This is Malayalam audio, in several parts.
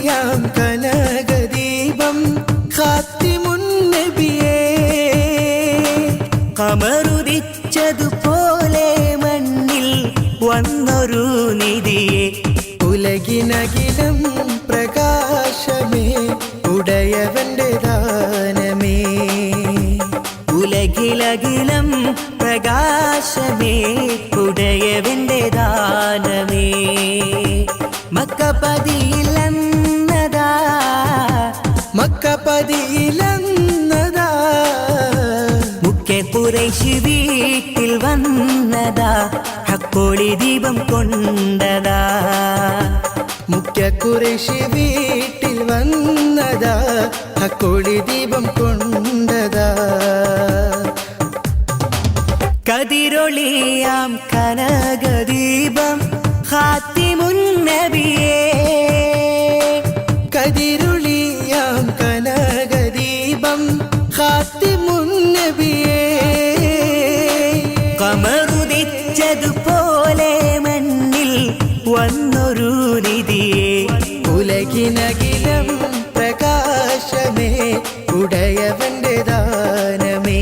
കതിരുളിയാം കനകദീപം ഖാത്തിമുൻ നബിയേ കമറുദിച്ചതുപോലെ മണ്ണിൽ വന്നൊരു നിധിയെ ഉലകിനകിലം പ്രകാശമേ ഉടയവന്റെ ദാനമേ ഉലകിലകിലം പ്രകാശമേ ഉടയവന്റെ ദാനമേ മക്കപതിയിലെന്നതാ മക്കപതിയിലെന്നതാ മുഖ്യ ഖുറൈശി വീട്ടിൽ വന്നതാ ഹക്കോളി ദീപം കൊണ്ടതാ മുഖ്യ ഖുറൈശി വീട്ടിൽ വന്നതാ ഹക്കോളി ദീപം കൊണ്ടതാ കതിരൊളിയാം കനകദീപം ഖാത്തിമുൻ നബിയേ കതിരുളിയാം കനകദീപം ഖാത്തിമുൻ നബിയേ കമറുദിച്ചതുപോലെ മണ്ണിൽ വന്നൊരു നിധിയെ ഉലകിനകിലം പ്രകാശമേ ഉടയവന്റെ ദാനമേ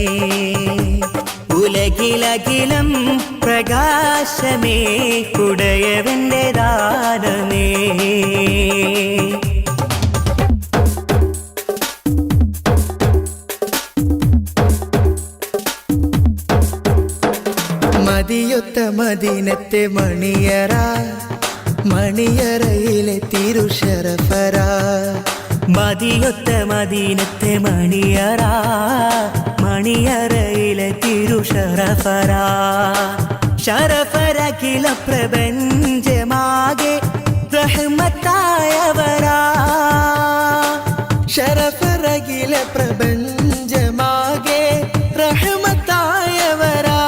ഉലകിലകിലം പ്രകാശമേ ഉടയവന്റെ ദാനമേ മതിയൊത്ത മദീനത്തെ മണിയറ മണിയറയിലെ തിരുശറഫറ മതിയൊത്ത മദീനത്തെ മണിയറ മണിയറയിലെ തിരുശറഫറ ശറഫറകില പ്രപഞ്ചമാകെ റഹ്മത്തായവരാ ശറഫറകില പ്രപഞ്ചമാകെ റഹ്മത്തായവരാ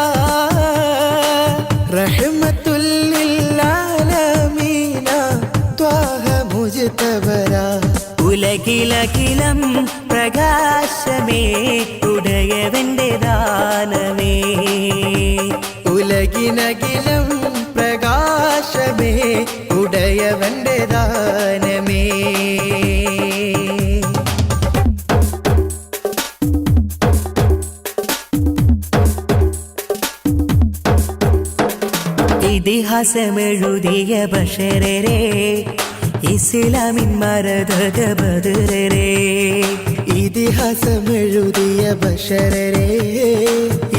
റഹ്മത്തുൽ ലിൽ ആലമീന ത്വാഹ മുജ്തബരാ ഉലകിലകിലം പ്രകാശമേ ഉടയവന്റെ ദാനമേ ഉലകിനകിലം പ്രകാശമേ ഉടയവന്റെ ദാനമേ ഇതിഹാസമെഴുതിയ ബഷരരെ ഇസ്ലാമിൻ മരതക ബദരരെ ഇതിഹാസമെഴുതിയ ബഷരരെ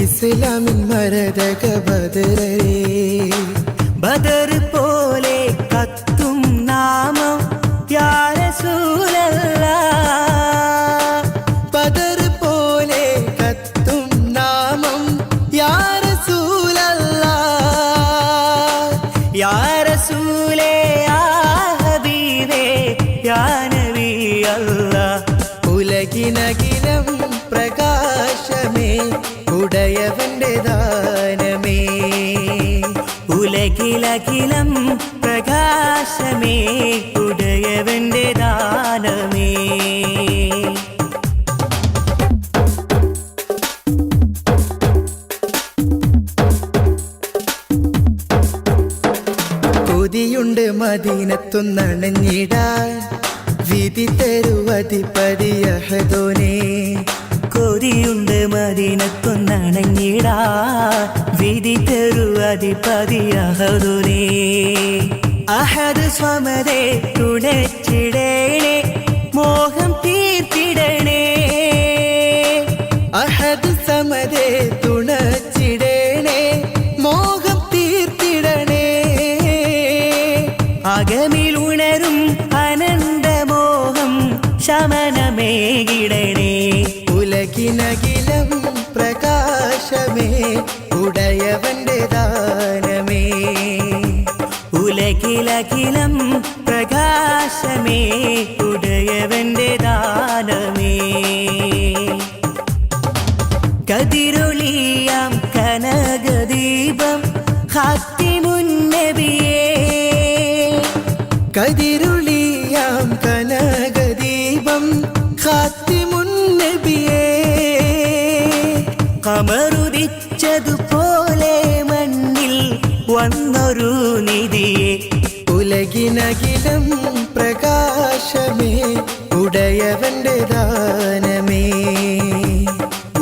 ഇസ്ലാമിൻ മരതക ബദരരെ ബദർ പോലെ കത്തും നാമം യാ റസൂലല്ലാഹ് ബദർ പോലെ കത്തും നാമം യാ റസൂലല്ലാഹ് യാ റസൂലേ യാ ഹബീബേ യാ നബി അല്ലാഹ് ഉലകിനകിലം പ്രകാശമേ ഉടയവന്റെ ദാനമേ ഉലകിലകിലം പ്രകാശമേ ഉടയവന്റെ ദാനമേ കൊതിയുണ്ട് മദീനത്തൊന്നണഞ്ഞിടാൻ വിധി തരുവധിപതി അഹദോനേ കൊതിയുണ്ട് മദീനത്തൊന്നണഞ്ഞിടാ വിധി തരുവധിപതി അഹദുനേ അഹദ് സ്വമതേ തുണച്ചിടേണേ മോഹം തീർത്തിടണേ അഹദ് സമതേ തുണച്ചിടേണേ മോഹം തീർത്തിടണേ അകമിലുണരും അനന്തമോഹം ശമനമേകിടണേ ഉലകിനകിലം പ്രകാശമേ ഉടയവന്റെ ദാനമേ ഉലകിലകിലം പ്രകാശമേ ഉടയവന്റെ ദാനമേ കതിരൊളിയാം കനകദീപം ഖാത്തിമുൻ നബിയേ കതിരുളിയാം കനകദീപം ഖാത്തിമുൻ നബിയേ കമറുദിച്ചതുപോലെ മണ്ണിൽ വന്നൊരു നിധിയെ ഉലകിനകിലം പ്രകാശമേ ഉടയവന്റെ ദാനമേ.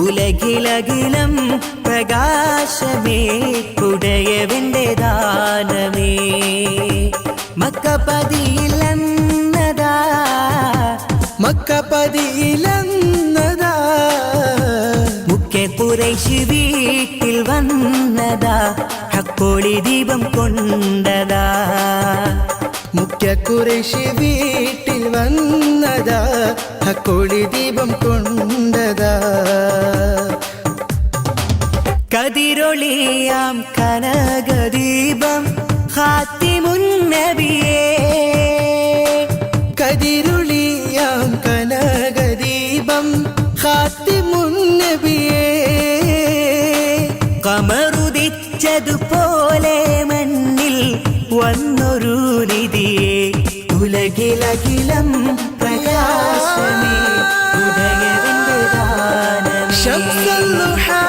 ഉലകിലകിലം പ്രകാശമേ ഉടയവന്റെ ദാനമേ. മക്കപതിയിലെന്നതാ മക്കപതിയിലെന്നതാ മുഖ്യ ഖുറൈശി വീട്ടിൽ വന്നതാ ഹക്കോളി ദീപം കൊണ്ടതാ. മുഖ്യ ഖുറൈശി വീട്ടിൽ വന്നതാ ഹക്കോളി ദീപം കൊണ്ടതാ. കതിരൊളിയാം കനകദീപം ഖാത്തിമുൻ നബിയേ. കതിരുളിയാം കനകദീപം ഖാത്തിമുൻ നബിയേ. കമറുദിച്ചതുപോലെ മണ്ണിൽ വന്നൊരു നിധിയെ ഉലകിലകിലം പ്രകാശമേ ഉദയവന്റെ ദാനമേ. ശംസുൽ ദുഹാ